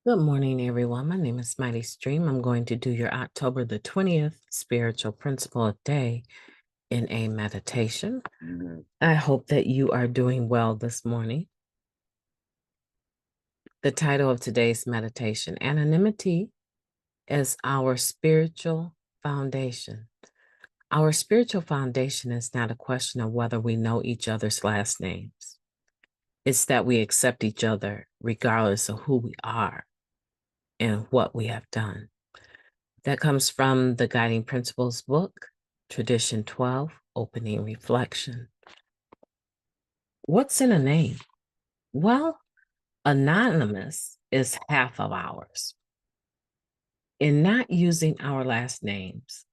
Good morning, everyone. My name is Mighty Stream. I'm going to do your October the 20th spiritual principle of day in a meditation. I hope that you are doing well this morning. The title of today's meditation, Anonymity is our spiritual foundation. Our spiritual foundation is not a question of whether we know each other's last names. It's that we accept each other regardless of who we are and what we have done. That comes from the Guiding Principles book, Tradition 12, Opening Reflection. What's in a name? Well, anonymous is half of ours. In not using our last names,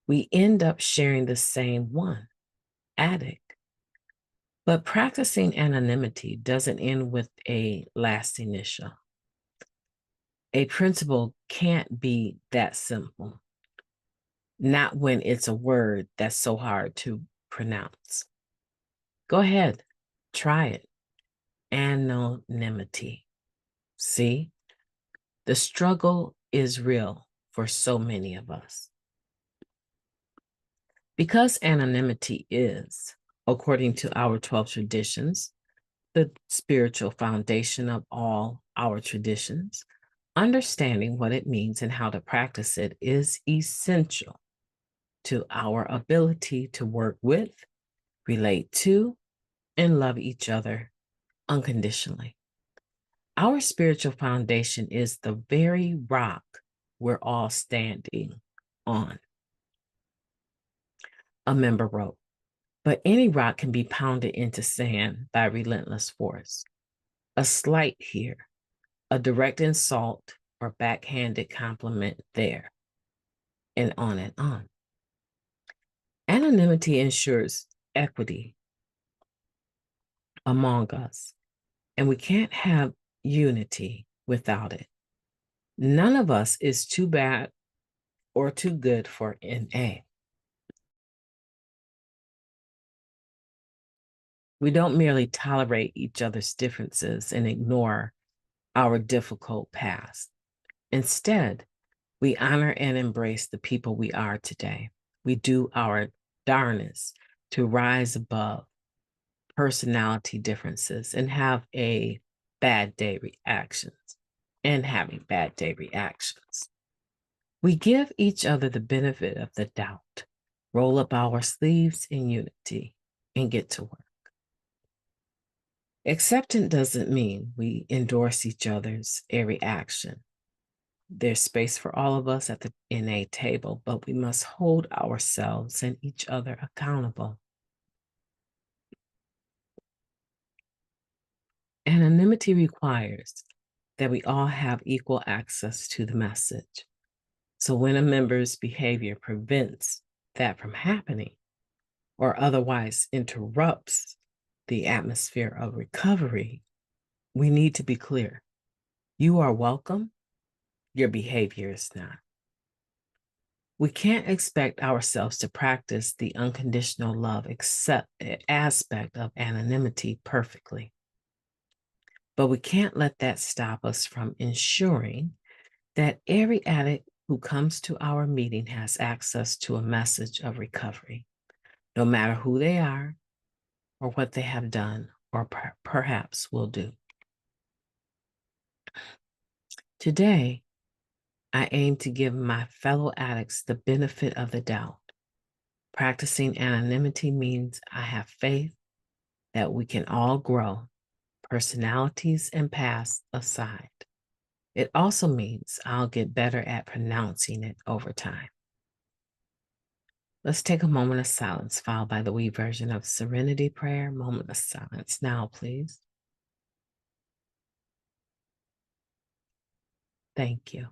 we end up sharing the same one, Addict. But practicing anonymity doesn't end with a last initial. A principle can't be that simple, not when it's a word that's so hard to pronounce. Go ahead, try it. Anonymity. See, the struggle is real for so many of us. Because anonymity is, according to our 12 traditions, the spiritual foundation of all our traditions, understanding what it means and how to practice it is essential to our ability to work with, relate to, and love each other unconditionally. Our spiritual foundation is the very rock we're all standing on. A member wrote, but any rock can be pounded into sand by relentless force. A slight here, a direct insult or backhanded compliment there, and on and on. Anonymity ensures equity among us, and we can't have unity without it. None of us is too bad or too good for NA. We don't merely tolerate each other's differences and ignore our difficult past. Instead, we honor and embrace the people we are today. We do our darnest to rise above personality differences and have a bad day reactions and having bad day reactions. We give each other the benefit of the doubt, roll up our sleeves in unity, and get to work. Acceptance doesn't mean we endorse each other's every action. There's space for all of us at the NA table, but we must hold ourselves and each other accountable. Anonymity requires that we all have equal access to the message. So when a member's behavior prevents that from happening or otherwise interrupts the atmosphere of recovery, we need to be clear. You are welcome. Your behavior is not. We can't expect ourselves to practice the unconditional love aspect of anonymity perfectly. But we can't let that stop us from ensuring that every addict who comes to our meeting has access to a message of recovery, no matter who they are or what they have done or perhaps will do. Today, I aim to give my fellow addicts the benefit of the doubt. Practicing anonymity means I have faith that we can all grow, personalities and past aside. It also means I'll get better at pronouncing it over time. Let's take a moment of silence, followed by the wee version of Serenity Prayer. Moment of silence now, please. Thank you.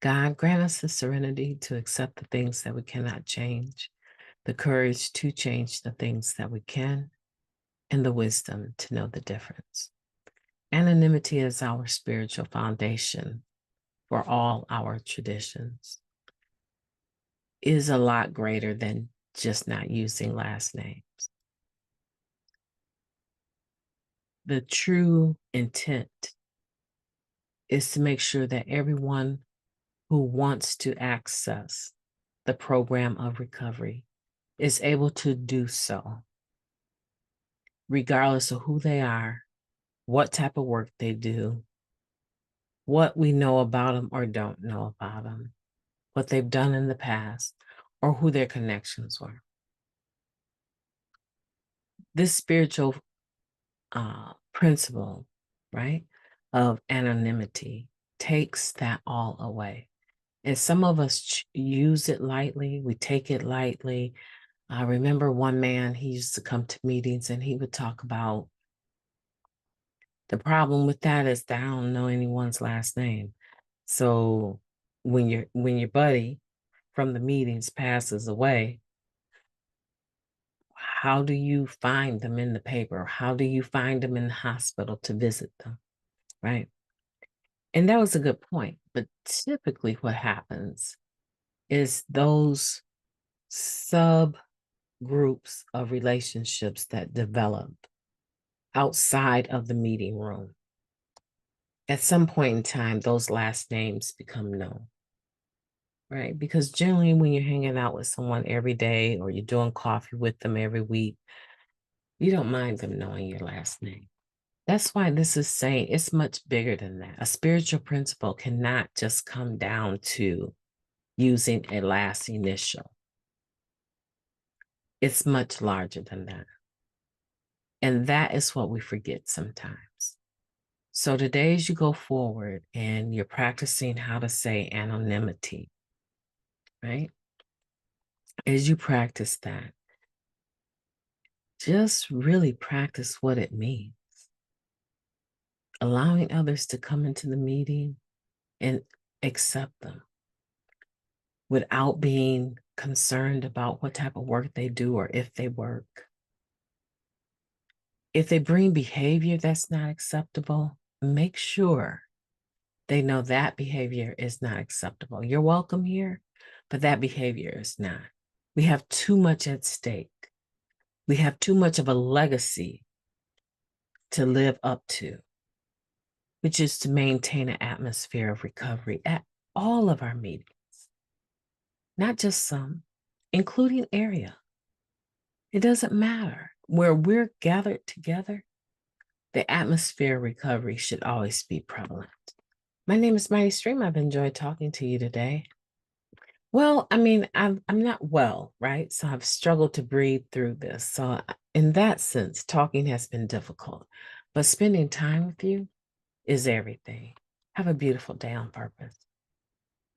God, grant us the serenity to accept the things that we cannot change, the courage to change the things that we can, and the wisdom to know the difference. Anonymity is our spiritual foundation for all our traditions. It is a lot greater than just not using last names. The true intent is to make sure that everyone who wants to access the program of recovery is able to do so, regardless of who they are, what type of work they do, what we know about them or don't know about them, what they've done in the past, or who their connections were. This spiritual principle, right, of anonymity takes that all away. And some of us use it lightly. We take it lightly. I remember one man, he used to come to meetings and he would talk about the problem with that is that I don't know anyone's last name. So when your buddy from the meetings passes away, how do you find them in the paper? How do you find them in the hospital to visit them? Right. And that was a good point. But typically what happens is those subgroups of relationships that develop outside of the meeting room. At some point in time, those last names become known, right? Because generally, when you're hanging out with someone every day or you're doing coffee with them every week, you don't mind them knowing your last name. That's why this is saying it's much bigger than that. A spiritual principle cannot just come down to using a last initial. It's much larger than that. And that is what we forget sometimes. So today, as you go forward and you're practicing how to say anonymity, right? As you practice that, just really practice what it means. Allowing others to come into the meeting and accept them without being concerned about what type of work they do or if they work. If they bring behavior that's not acceptable, make sure they know that behavior is not acceptable. You're welcome here, but that behavior is not. We have too much at stake. We have too much of a legacy to live up to, which is to maintain an atmosphere of recovery at all of our meetings, not just some, including area. It doesn't matter. Where we're gathered together, the atmosphere of recovery should always be prevalent. My name is Mighty Stream. I've enjoyed talking to you today. Well, I mean, I'm not well, right? So I've struggled to breathe through this. So in that sense, talking has been difficult. But spending time with you is everything. Have a beautiful day on purpose.